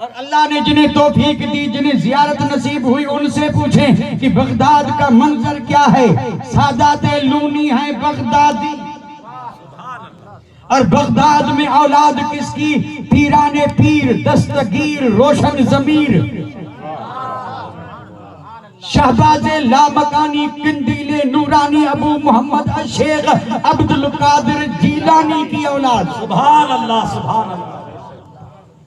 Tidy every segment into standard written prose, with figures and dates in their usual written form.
اور اللہ نے جنہیں توفیق دی، جنہیں زیارت نصیب ہوئی، ان سے پوچھیں کہ بغداد کا منظر کیا ہے۔ سادات لونی ہیں بغدادی، اور بغداد میں اولاد کس کی؟ پیران پیر، دستگیر، روشن ضمیر، شہباز لامکانی، قندیل نورانی، ابو محمد الشیخ عبد القادر جیلانی کی اولاد۔ سبحان اللہ، سبحان اللہ۔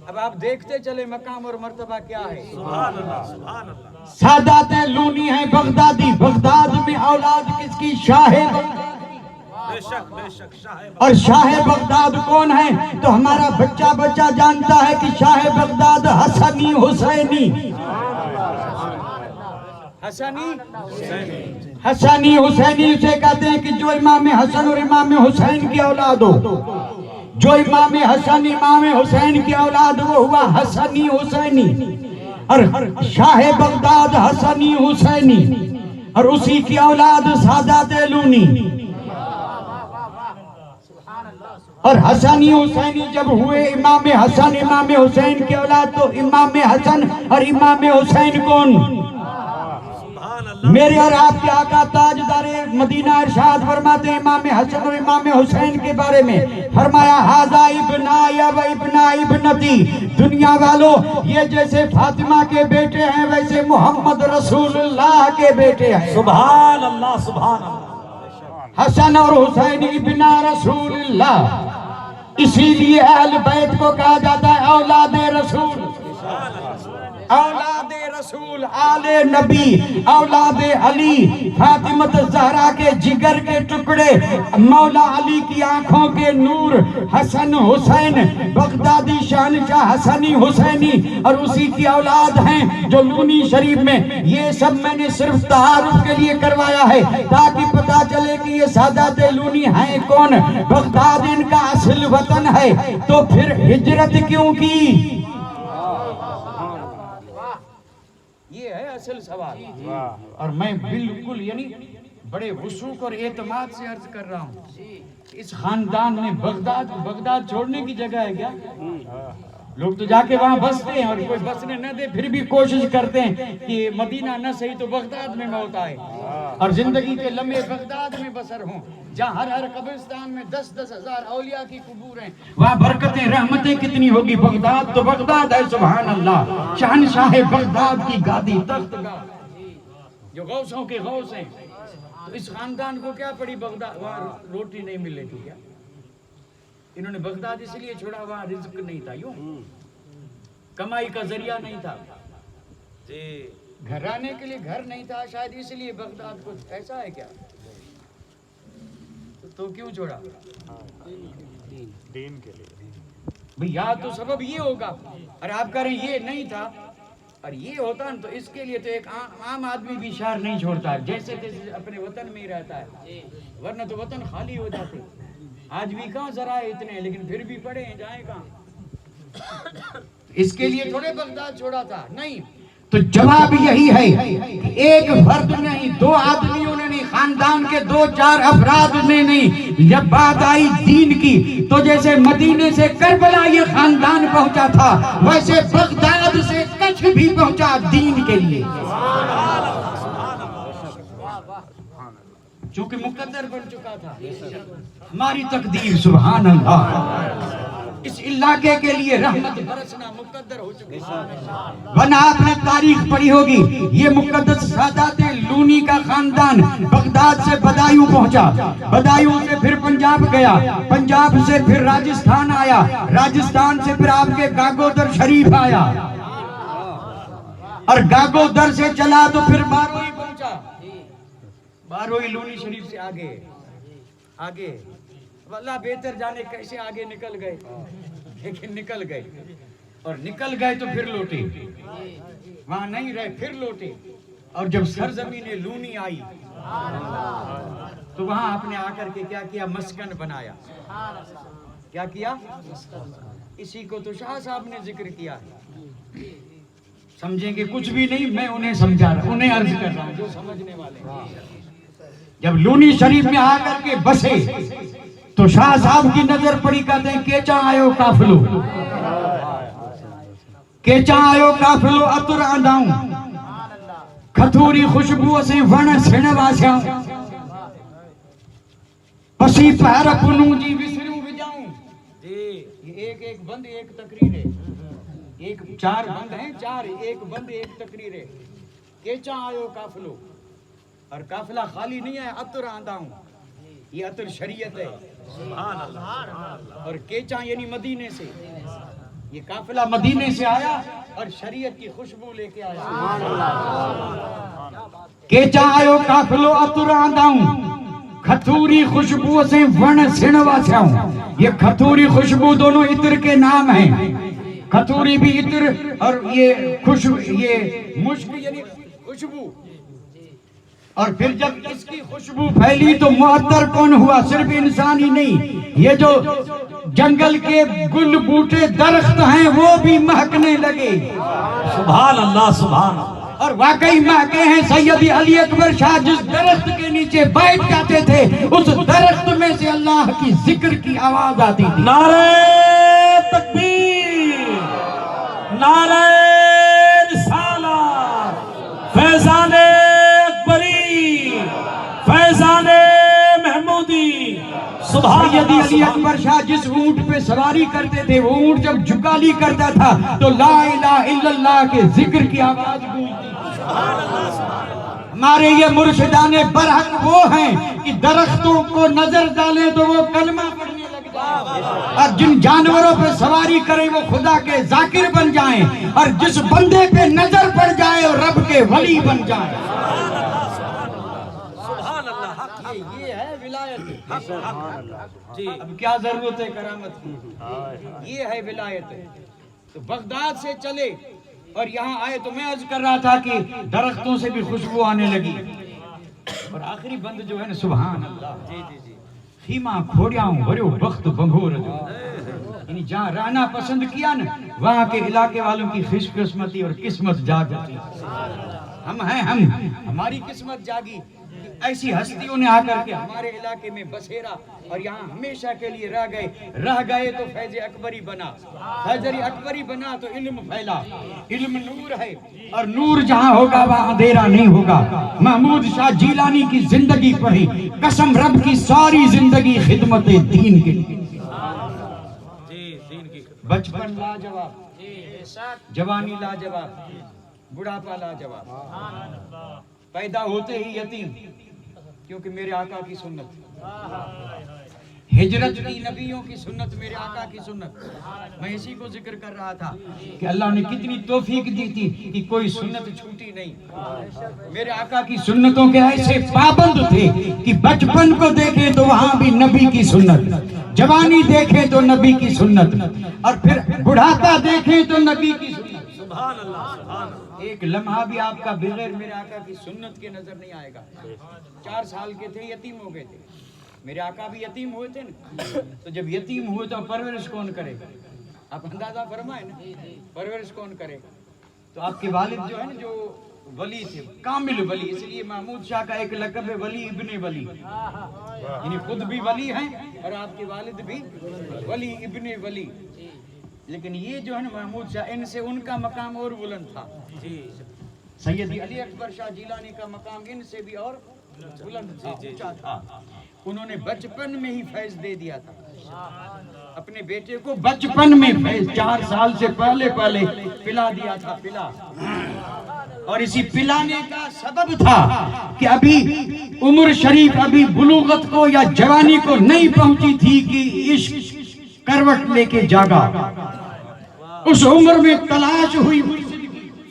اب آپ دیکھتے چلے مقام اور مرتبہ کیا ہے۔ سبحان اللہ، سبحان اللہ۔ سادات لونی ہیں بغدادی، بغداد میں اولاد کس کی؟ شاہ بے شک، بے شک، شاہ اور شاہ بغداد کون ہے؟ تو ہمارا بچہ جانتا ہے کہ شاہ بغداد حسنی حسینی، حسنی حسینی اسے کہتے ہیں کہ جو امام حسن اور امام حسین کی اولاد ہو، جو امام حسن امام حسین کی اولاد وہ ہوا حسنی حسینی، اور شاہ بغداد حسنی حسینی، اور اسی کی اولاد سادات لونی۔ اور حسنی حسینی جب ہوئے امام حسن امام حسین کی اولاد، تو امام حسن اور امام حسین کون؟ میرے اور آپ کے آقا تاجدار مدینہ ارشاد فرماتے ہیں امام حسن اور امام حسین کے بارے میں، فرمایا ھذا ابنائی و ابنا ابنتی، دنیا والو یہ جیسے فاطمہ کے بیٹے ہیں ویسے محمد رسول اللہ کے بیٹے ہیں۔ سبحان اللہ، سبحان اللہ۔ حسن اور حسین ابنا رسول اللہ، اسی لیے اہل بیت کو کہا جاتا ہے اولاد رسول، اولاد رسول، آل نبی، اولاد علی، فاطمہ زہرا کے جگر کے ٹکڑے، مولا علی کی آنکھوں کے نور، حسن حسین بغدادی شہنشاہ حسنی حسینی، اور اسی کی اولاد ہیں جو لونی شریف میں۔ یہ سب میں نے صرف تعارف کے لیے کروایا ہے تاکہ پتا چلے کہ یہ سادات لونی ہیں کون۔ بغداد ان کا اصل وطن ہے، تو پھر ہجرت کیوں کی؟ یہ ہے اصل سوال۔ اور میں بالکل یعنی بڑے وثوق اور اعتماد سے عرض کر رہا ہوں، اس خاندان نے بغداد چھوڑنے کی جگہ ہے کیا؟ لوگ تو جا کے وہاں بستے ہیں، اور کوئی بسنے نہ دے پھر بھی کوشش کرتے ہیں کہ مدینہ نہ صحیح تو بغداد میں موت آئے، اور زندگی کے لمحے بغداد میں بسر ہوں، جہاں ہر قبرستان میں 10-10 ہزار اولیاء کی قبور ہیں، وہاں برکتیں رحمتیں کتنی ہوگی۔ بغداد تو بغداد ہے، سبحان اللہ، شہنشاہ بغداد کی گادی، تخت گاہ، جو غوثوں کے غوث ہیں۔ تو اس خاندان کو کیا پڑی بغداد؟ وہاں روٹی نہیں ملے تھی کیا؟ انہوں نے بغداد اس لیے چھوڑا، وہاں رزق نہیں تھا، یوں کمائی کا ذریعہ نہیں تھا، گھر آنے کے لیے گھر نہیں تھا، شاید اس لیے بغداد کو۔ ایسا ہے کیا؟ تو کیوں چھوڑا؟ دین کے لیے۔ بھئی یا تو سبب یہ ہوگا، اور آپ کہہ رہے ہیں یہ نہیں تھا، اور یہ ہوتا نا تو اس کے لیے تو ایک عام آدمی بھی شہر نہیں چھوڑتا، جیسے تیسے اپنے وطن میں ہی رہتا ہے، ورنہ تو وطن خالی ہو جاتے۔ آج بھی کہاں ذرائع اتنے، لیکن پھر بھی پڑے ہیں، جائیں کہاں؟ اس کے لیے تھوڑے بغداد چھوڑا تھا، نہیں۔ تو جواب یہی ہے کہ ایک فرد نہیں، 2 آدمیوں نے نہیں، خاندان کے 2-4 افراد نے نہیں، جب بات آئی دین کی تو جیسے مدینے سے کربلا یہ خاندان پہنچا تھا، ویسے بغداد سے کچھ بھی پہنچا دین کے لیے، چونکہ مقدر بن چکا تھا ہماری تقدیر، سبحان اللہ۔ اس علاقے کے لیے رحمت برسنا مقدر ہو چکی، ورنہ آپ نے تاریخ پڑھی ہوگی، یہ مقدس سادات لونی کا خاندان بغداد سے بدایوں پہنچا، بدایوں سے پھر پنجاب گیا، پنجاب سے پھر راجستھان آیا، راجستھان سے پھر آپ کے گاگودر شریف آیا، اور گاگودر سے چلا تو پھر باروئی پہنچا، باروئی لونی شریف سے آگے اللہ بہتر جانے کیسے آگے نکل گئے، لیکن نکل گئے، اور نکل گئے تو پھر لوٹے، وہاں نہیں رہے، پھر لوٹے، اور جب سرزمین لونی آئی تو وہاں آپ نے آ کر کے کیا کیا؟ مسکن بنایا۔ کیا کیا؟ اسی کو تو شاہ صاحب نے ذکر کیا ہے، سمجھیں گے کچھ بھی نہیں، میں انہیں سمجھا رہا ہوں، انہیں عرض کر رہا ہوں جو سمجھنے والے ہیں۔ جب لونی شریف میں آ کر کے بسے تو شاہ صاحب کی نظر پڑی، کہتے ہیں کیچا آئے ہو قافلو، کہ چاہو کافلو اتر آنداؤں کھتوری خوشبو سے ون سن واسیاں پسی پہر پنوں جی وسروں بجاؤں. یہ ایک بند ایک تقریر ہے. ایک چار بند ہیں, چار ایک بند ایک تقریر ہے. کیچا آیو کافلو, اور کافلہ خالی نہیں ہے, عطر آندہ ہوں. یہ عطر شریعت ہے. اور کیچا یعنی مدینے سے, یہ کافلہ مدینے سے آیا اور شریعت کی خوشبو لے کے آیا. کیچا آیو کافلو عطر آندہ ہوں کھتوری خوشبو سے ون سنوا سے ہوں. یہ کھتوری خوشبو دونوں عطر کے نام ہیں. کھتوری بھی عطر اور یہ خوشبو, یہ مشک یعنی خوشبو. اور پھر جب اس کی خوشبو پھیلی تو معطر کون ہوا؟ صرف انسانی نہیں, یہ جو جنگل کے گل بوٹے درخت ہیں وہ بھی مہکنے لگے. سبحان اللہ سبحان اللہ. اور واقعی مہکے ہیں. سیدی علی اکبر شاہ جس درخت کے نیچے بیٹھ جاتے تھے اس درخت میں سے اللہ کی ذکر کی آواز آتی تھی. نعرہ تکبیر, نعرہ رسالت, فیضان اکبری, فیضان محمودی. سیدی علی اکبر شاہ جس اونٹ پہ سواری کرتے تھے وہ اونٹ جب جھکالی کرتا تھا تو لا الہ الا اللہ کے ذکر کی آواز گونجتی. ہمارے یہ مرشدان برحق وہ ہیں کہ درختوں کو نظر ڈالیں تو وہ کلمہ پڑھنے لگ جائیں, اور جن جانوروں پہ سواری کریں وہ خدا کے ذاکر بن جائیں, اور جس بندے پہ نظر پڑ جائے وہ رب کے ولی بن جائیں. یہ ہے ولایت. اب کیا ضرورت ہے کرامت کی؟ یہ ہے ولایت. تو بغداد سے چلے اور یہاں آئے تو میں عرض کر رہا تھا کہ درختوں سے بھی خوشبو آنے لگی. اور آخری بند جو ہے نا, سبحان اللہ, خیمہ کھوڑیاں بھریو وقت بنگور جو, یعنی جہاں رہنا پسند کیا نا وہاں کے علاقے والوں کی خوش قسمتی اور قسمت جاگ جاتی. ہم ہیں, ہماری قسمت جاگی. ایسی ہستیوں نے آ کر کے ہمارے علاقے میں بسیرا اور یہاں ہمیشہ کے لیے رہ گئے تو فیض اکبری بنا. فیض اکبری بنا تو علم پھیلا. علم نور ہے اور نور جہاں ہوگا وہاں اندھیرا نہیں ہوگا. محمود شاہ جیلانی کی زندگی پڑھی, قسم رب کی ساری زندگی خدمت دین کے لیے. بچپن لاجواب, جوانی لاجواب, بڑھاپا لاجواب. پیدا ہوتے ہی یتیم, کیونکہ میرے آقا کی سنت, ہجرت کی نبیوں کی سنت, میرے آقا کی سنت. میں اسی کو ذکر کر رہا تھا کہ اللہ نے کتنی توفیق دی تھی کہ کوئی سنت چھوٹی نہیں. میرے آقا کی سنتوں کے ایسے پابند تھے کہ بچپن کو دیکھیں تو وہاں بھی نبی کی سنت, جوانی دیکھیں تو نبی کی سنت, اور پھر بڑھاپا دیکھیں تو نبی کی سنت. سبحان اللہ سبحان اللہ. ایک لمحہ بھی آپ کا بغیر میرے آقا کی سنت کے نظر نہیں آئے گا. 4 سال کے تھے, یتیم ہو گئے تھے. میرے آقا بھی یتیم ہوئے تھے نا, تو جب یتیم ہوئے تو پرورش کون کرے؟ آپ اندازہ فرمائیں نا, پرورش کون کرے؟ تو آپ کے والد جو ہے نا, جو ولی تھے, کامل ولی, اس لیے محمود شاہ کا ایک لقب ہے ولی ابن ولی, یعنی خود بھی ولی ہیں اور آپ کے والد بھی ولی ابن ولی. لیکن یہ جو ہے نا محمود شاہ, ان سے ان کا مقام اور بلند تھا. سیدی علی اکبر شاہ جیلانی کا مقام ان سے بھی اور بلند تھا, اونچا تھا. انہوں نے بچپن میں ہی فیض دے دیا تھا اپنے بیٹے کو. بچپن میں فیض 4 سال سے پہلے پلا دیا تھا, پلا. اور اسی پلانے کا سبب تھا کہ ابھی عمر شریف ابھی بلوغت کو یا جوانی کو نہیں پہنچی تھی کہ عشق کروٹ لے کے جاگا. اس عمر میں تلاش ہوئی.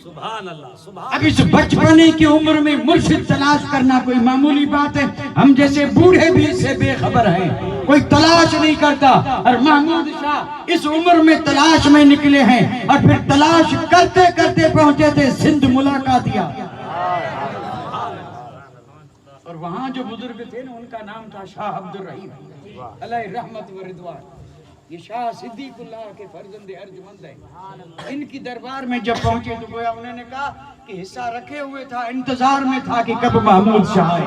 سبحان اللہ سبحان. اب اس بچپنے کی عمر میں مرشد تلاش کرنا کوئی معمولی بات ہے؟ ہم جیسے بوڑھے بھی اس سے بے خبر ہیں, کوئی تلاش نہیں کرتا. اور محمود شاہ اس عمر میں تلاش میں نکلے ہیں, اور پھر تلاش کرتے کرتے پہنچے تھے سندھ ملاقاتیا. اور وہاں جو بزرگ تھے نا, ان کا نام تھا شاہ عبد الرحیم علیہ رحمت و رضوان. یہ شاہ صدیق اللہ کے فرزند ارجمند ہیں. ان کی دربار میں جب پہنچے تو گویا انہوں نے کہا کہ حصہ رکھے ہوئے تھا, انتظار میں تھا کہ کب محمود شاہ آئے.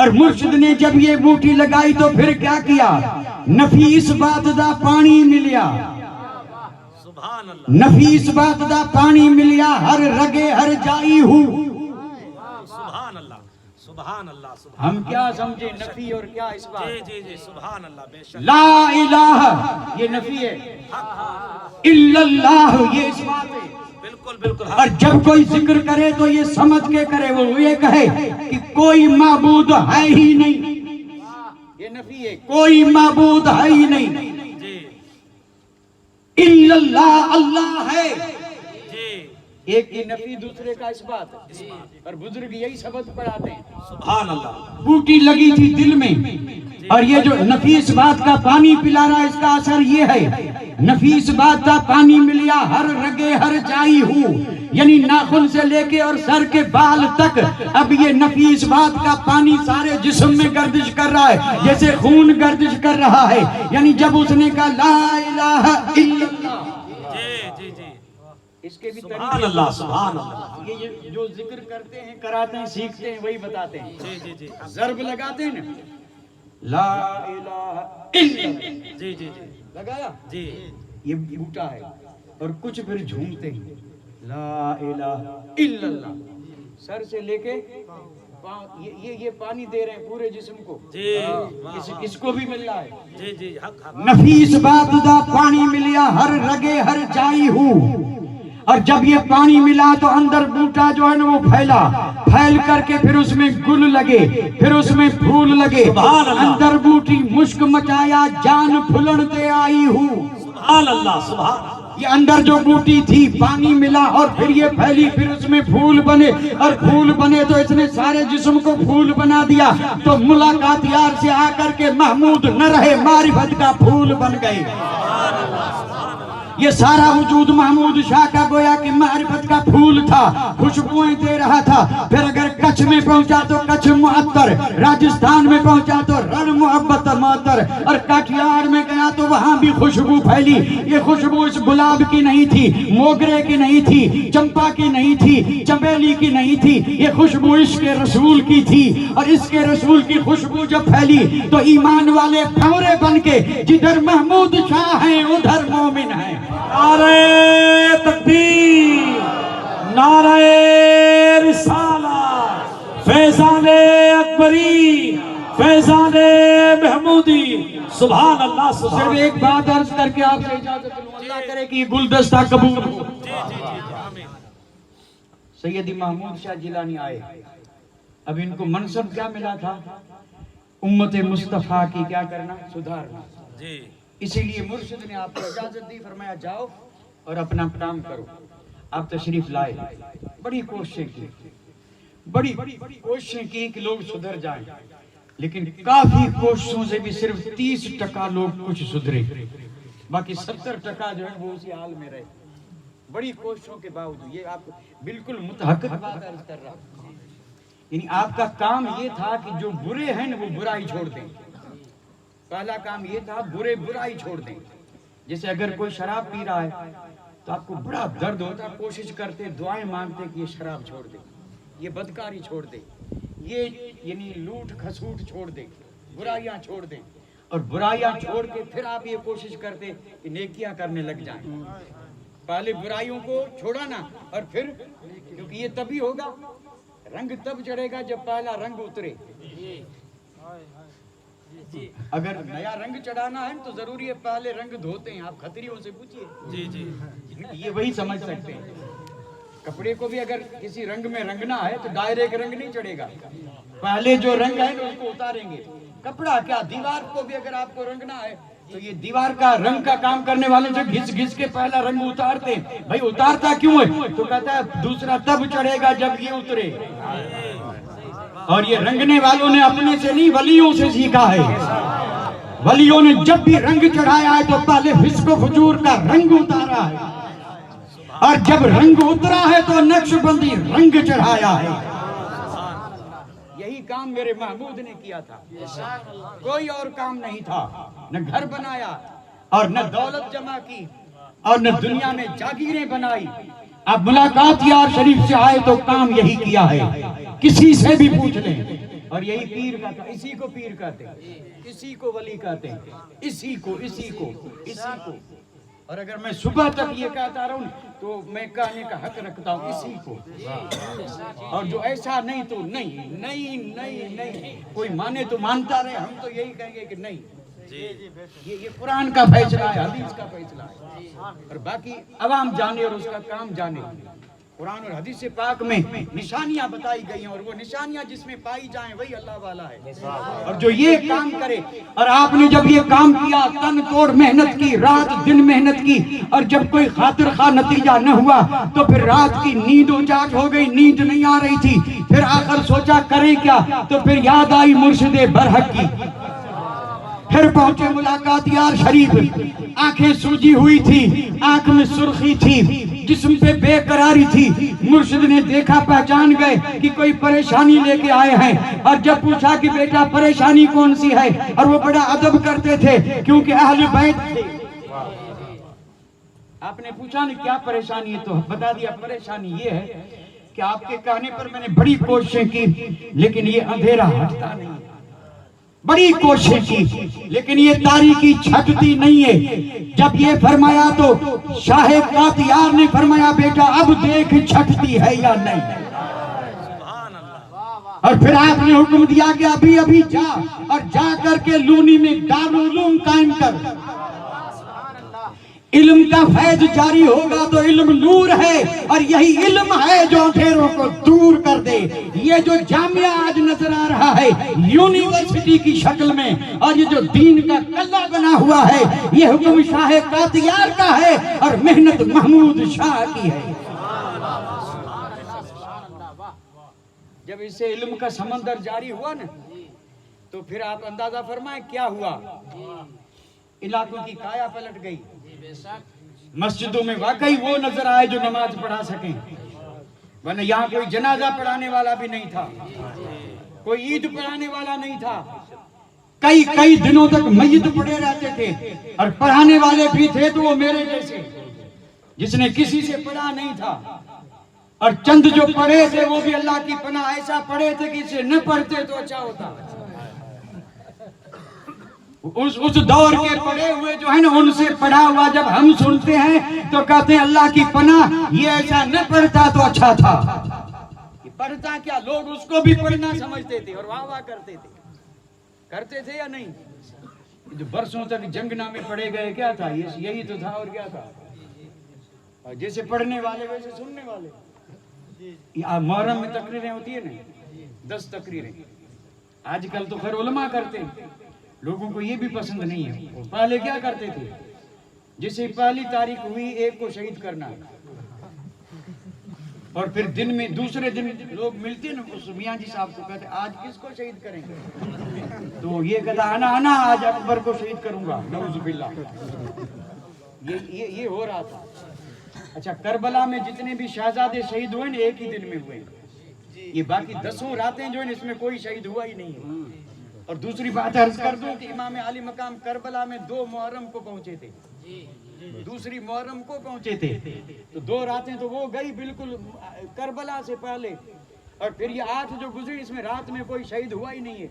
اور مرشد نے جب یہ بوٹی لگائی تو پھر کیا کیا؟ نفیس بات دا پانی ملیا، سبحان اللہ نفیس بات دا پانی ملیا، ہر رگے ہر جائی ہوں۔ سبحان اللہ سبحان اللہ سبحان ہم کیا سمجھے نفی اور کیا اس بات؟ جی جی جی سبحان اللہ بے شک لا الہ یہ نفی ہے، الا اللہ یہ اس بات ہے۔ بالکل بالکل اور جب کوئی ذکر کرے تو یہ سمجھ کے کرے، وہ یہ کہے کہ کوئی معبود ہے ہی نہیں، یہ نفی ہے، کوئی معبود ہے ہی نہیں، جی الا اللہ اللہ ہے، جی ایک یہ نفی دوسرے کا اس بات ہے۔ اور بزرگ یہی سبق پڑھاتے ہیں۔ سبحان اللہ بوٹی لگی تھی دل میں، اور یہ جو نفیس بات کا پانی پلا رہا ہے اس کا اثر یہ ہے، نفیس بات کا پانی ملیا، ہر رگے ہر جائی ہوں، یعنی ناخن سے لے کے اور سر کے بال تک اب یہ نفیس بات کا پانی سارے جسم میں گردش کر رہا ہے، جیسے خون گردش کر رہا ہے۔ یعنی جب اس نے کہا لا الہ الا اللہ، جی جی جی اس کے بھی سبحان اللہ سبحان اللہ یہ جو ذکر کرتے ہیں، کراتے ہیں، سیکھتے ہیں، وہی بتاتے ہیں۔ جی جی جی ضرب لگاتے ہیں نا، لا الہ الا اللہ، جی جی جی لگایا، جی یہ بوٹا ہے، اور کچھ پھر جھومتے ہیں لا الہ الا اللہ، سر سے لے کے پاؤں، یہ پانی دے رہے ہیں پورے جسم کو، جی اس کو بھی مل رہا ہے۔ جی جی حق حق نفیس بات دا پانی ملیا، ہر رگے ہر جائی ہوں، اور جب یہ پانی ملا تو اندر بوٹا جو ہے نا وہ پھیلا، پھیل کر کے پھر اس میں گل لگے، پھر اس میں پھول لگے، سبحان اللہ۔ اندر بوٹی مشک مچایا، جان پھلڑتے آئی ہوں۔ سبحان اللہ سبحان اللہ یہ اندر جو بوٹی تھی پانی ملا، اور پھر یہ پھیلی، پھر اس میں پھول بنے، اور پھول بنے تو اس نے سارے جسم کو پھول بنا دیا، تو ملاقات یار سے آ کر کے محمود نہ رہے، معرفت کا پھول بن گئے۔ یہ سارا وجود محمود شاہ کا گویا کہ معرفت کا پھول تھا، خوشبوئیں دے رہا تھا۔ پھر اگر کچھ میں پہنچا تو کچھ معطر، راجستھان میں پہنچا تو رن محبت معطر، اور کاٹیار میں گیا تو وہاں بھی خوشبو پھیلی۔ یہ خوشبو اس گلاب کی نہیں تھی، موگرے کی نہیں تھی، چمپا کی نہیں تھی، چمیلی کی نہیں تھی، یہ خوشبو عشق رسول کی تھی۔ اور عشق رسول کی خوشبو جب پھیلی تو ایمان والے پھورے بن کے جدھر محمود شاہ ہیں ادھر مومن ہیں۔ نعرہ تکبیر، نعرہ رسالت، فیضان اکبری، فیضان محمودی، سبحان اللہ صرف سبحان ایک بات عرض کر کے آپ سے اجازت لوں، اللہ کرے کہ یہ گلدستہ قبول ہو۔ جی جی جی آمین سیدی محمود شاہ جیلانی آئے، اب ان کو منصب کیا ملا تھا؟ امت مصطفیٰ کی کیا کرنا؟ سدھارنا۔ جی اسی لیے مرشد نے آپ کو اجازت دی، فرمایا جاؤ اور اپنا کام کرو۔ آپ تشریف لائے، بڑی کوششیں کی، بڑی کوششیں کی کہ لوگ سدھر جائیں، لیکن کافی کوششوں سے بھی صرف 30% لوگ کچھ سدھرے، باقی 70% جو ہے وہ اسی حال میں رہے۔ بڑی کوششوں کے باوجود، یہ آپ کو بالکل متحقق بات عرض کر رہا ہوں، یعنی آپ کا کام یہ تھا کہ جو برے ہیں وہ برائی چھوڑ دیں۔ پہلا کام یہ تھا برے برائی چھوڑ دیں۔ جیسے اگر کوئی شراب پی رہا ہے تو آپ کو بڑا درد ہوتا ہے، کوشش کرتے، دعائیں مانگتے کہ یہ شراب چھوڑ دے، یہ بدکاری چھوڑ دے، یہ یعنی لوٹ کھسوٹ چھوڑ دے، برائیاں چھوڑ دیں، اور برائیاں چھوڑ کے پھر آپ یہ کوشش کرتے کہ نیکیاں کرنے لگ جائیں۔ پہلے برائیوں کو چھوڑا نا، اور پھر کیونکہ یہ تبھی ہوگا، رنگ تب چڑھے گا جب پہلا رنگ اترے۔ اگر نیا رنگ چڑھانا ہے تو ضروری ہے پہلے رنگ دھوتے ہیں، آپ کھتریوں سے پوچھئے، جی جی یہ وہی سمجھ سکتے ہیں۔ کپڑے کو بھی اگر کسی رنگ میں رنگنا ہے تو ڈائریکٹ رنگ نہیں چڑھے گا، پہلے جو رنگ ہے اس کو اتاریں گے۔ کپڑا کیا، دیوار کو بھی اگر آپ کو رنگنا ہے تو یہ دیوار کا رنگ کا کام کرنے والے جو گھس گھس کے پہلا رنگ اتارتے ہیں، بھائی اتارتا کیوں ہے؟ تو کہتا ہے دوسرا تب چڑھے گا جب یہ اترے۔ اور یہ رنگنے والوں نے اپنے سے نہیں، ولیوں سے سیکھا ہے۔ ولیوں نے جب بھی رنگ چڑھایا ہے تو پہلے فسق و فجور کا رنگ اتارا ہے، اور جب رنگ اترا ہے تو نقش بندی رنگ چڑھایا ہے۔ یہی کام میرے محمود نے کیا تھا، کوئی اور کام نہیں تھا، نہ گھر بنایا اور نہ دولت جمع کی اور نہ دنیا میں جاگیریں بنائی۔ اب ملاقات یار شریف سے آئے تو کام یہی کیا ہے، کسی سے بھی پوچھ لیں، اور یہی پیر کا تھا، اسی کو پیر کہتے ہیں، اسی کو ولی کہتے ہیں، اسی کو اسی کو اسی کو. اور اگر میں صبح تک یہ کہتا رہوں تو میں کہنے کا حق رکھتا ہوں اسی کو. اور جو ایسا نہیں تو نہیں نہیں نہیں نہیں. کوئی مانے تو مانتا رہے، ہم تو یہی کہیں گے کہ نہیں. یہ قرآن کا فیصلہ ہے، حدیث کا فیصلہ ہے، اور باقی عوام جانے اور اس کا کام جانے. قرآن اور حدیث پاک میں نشانیاں بتائی گئی ہیں، اور وہ نشانیاں جس میں پائی جائیں وہی اللہ والا ہے. اور جو یہ کام کرے، اور آپ نے جب یہ کام کیا، تن توڑ محنت کی، رات دن محنت کی، اور جب کوئی خاطر خواہ نتیجہ نہ ہوا تو پھر رات کی نیند اجاٹ ہو گئی، نیند نہیں آ رہی تھی. پھر آخر سوچا کریں کیا، تو پھر یاد آئی مرشد برحق کی. پھر پہنچے ملاقات یار شریف. آنکھیں سوجی ہوئی تھی، آنکھ میں سرخی تھی، جسم پہ بے قراری تھی. مرشد نے دیکھا، پہچان گئے کہ کوئی پریشانی لے کے آئے ہیں. اور جب پوچھا کہ بیٹا پریشانی کون سی ہے، اور وہ بڑا ادب کرتے تھے کیونکہ اہل بیت تھے. آپ نے پوچھا نا کیا پریشانی ہے، تو بتا دیا پریشانی یہ ہے کہ آپ کے کہنے پر میں نے بڑی کوششیں کی لیکن یہ اندھیرا ہٹتا نہیں. بڑی کوشش کی لیکن یہ تاریکی چھٹتی نہیں ہے. جب یہ فرمایا تو شاہ قاطیار نے فرمایا بیٹا اب دیکھ چھٹتی ہے یا نہیں. اور پھر آپ نے حکم دیا کہ ابھی ابھی جا، اور جا کر کے لونی میں دارالعلوم قائم کر. علم کا فیض جاری ہوگا تو علم نور ہے، اور یہی علم ہے جو اندھیروں کو دور کر دے. یہ جو جامعہ آج نظر آ رہا ہے یونیورسٹی کی شکل میں، اور یہ جو دین کا قلعہ بنا ہوا ہے، یہ حکم شاہ قاطیار کا ہے اور محنت محمود شاہ کی ہے. جب اس سے علم کا سمندر جاری ہوا نا تو پھر آپ اندازہ فرمائیں کیا ہوا. علاقوں کی کایا پلٹ گئی. مسجدوں میں واقعی وہ نظر آئے جو نماز پڑھا سکیں، ورنہ یہاں کوئی جنازہ پڑھانے والا بھی نہیں تھا، کوئی عید پڑھانے والا نہیں تھا. کئی دنوں تک میت پڑے رہتے تھے، اور پڑھانے والے بھی تھے تو وہ میرے جیسے جس نے کسی سے پڑھا نہیں تھا. اور چند جو پڑھے تھے وہ بھی اللہ کی پناہ ایسا پڑھے تھے کہ اسے نہ پڑھتے تو اچھا ہوتا. اس دور کے پڑھے ہوئے جو ہے نا ان سے پڑھا ہوا جب ہم سنتے ہیں تو کہتے ہیں اللہ کی پناہ یہ ایسا نہ پڑھتا تو اچھا تھا. پڑھتا کیا، لوگ اس کو بھی پڑھنا سمجھتے تھے اور واہ واہ کرتے تھے یا نہیں. جو برسوں تک جنگ نامے پڑھے گئے کیا تھا، یہی تو تھا اور کیا تھا. جیسے پڑھنے والے ویسے سننے والے. محرم میں تقریریں ہوتی ہیں نا 10 تقریریں. آج کل تو خیر علماء کرتے ہیں، لوگوں کو یہ بھی پسند نہیں ہے. پہلے کیا کرتے تھے، جیسے پہلی تاریخ ہوئی ایک کو شہید کرنا، اور پھر دن میں دوسرے دن لوگ ملتے نا اس میاں جی صاحب کو کہتے آج کس کو شہید کریں گے، تو یہ کہتا انا آج اکبر کو شہید کروں گا، نعوذ باللہ. یہ ہو رہا تھا. اچھا کربلا میں جتنے بھی شہزادے شہید ہوئے نا ایک ہی دن میں ہوئے. یہ باقی 10 راتیں جو ہیں اس میں کوئی شہید ہوا ہی نہیں ہے. اور دوسری بات عرض کر دوں کہ امام علی مقام کربلا میں 2 محرم کو پہنچے تھے، دوسری محرم کو پہنچے تھے. تو 2 راتیں تو وہ گئی بالکل کربلا سے پہلے، اور پھر یہ 8 جو گزری اس میں رات میں کوئی شہید ہوا ہی نہیں ہے.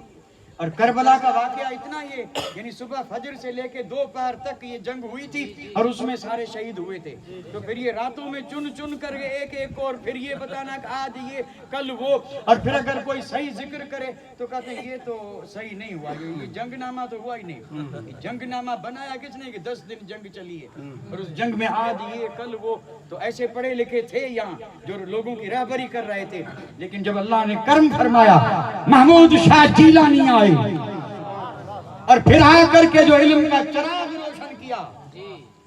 اور کربلا کا واقعہ اتنا یہ یعنی صبح فجر سے لے کے دوپہر تک یہ جنگ ہوئی تھی اور اس میں سارے شہید ہوئے تھے. تو پھر یہ راتوں میں چن کر ایک اور پھر یہ بتانا کہ آج یہ کل وہ. اور پھر اگر کوئی صحیح ذکر کرے تو کہتے ہیں یہ تو صحیح نہیں ہوا، یہ جنگ نامہ تو ہوا ہی نہیں. جنگ نامہ بنایا کس نے کہ 10 دن جنگ چلی ہے، اور اس جنگ میں آج یہ کل وہ. تو ایسے پڑھے لکھے تھے یہاں جو لوگوں کی رہبری کر رہے تھے. لیکن جب اللہ نے کرم فرمایا محمود شاہ جیلانی آئے اور پھر آ کر کے جو علم کا چراغ روشن کیا،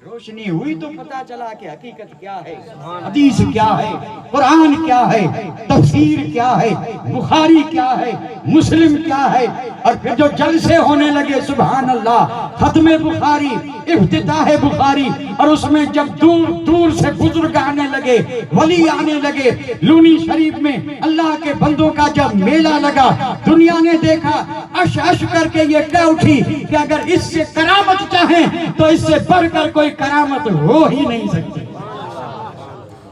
روشنی ہوئی تو پتا چلا کہ حقیقت کیا ہے، حدیث کیا ہے، قرآن کیا ہے، تفسیر کیا ہے، بخاری کیا ہے، مسلم کیا ہے. اور پھر جو جلسے ہونے لگے سبحان اللہ، ختم بخاری، افتتاح بخاری، اور اس میں جب دور دور سے بزرگ آنے لگے، ولی آنے لگے. لونی شریف میں اللہ کے بندوں کا جب میلہ لگا، دنیا نے دیکھا، اش کر کے یہ کہہ اٹھی کہ اگر اس سے کرامت چاہیں تو اس سے بڑھ کر کوئی کرامت ہو ہی نہیں سکتی.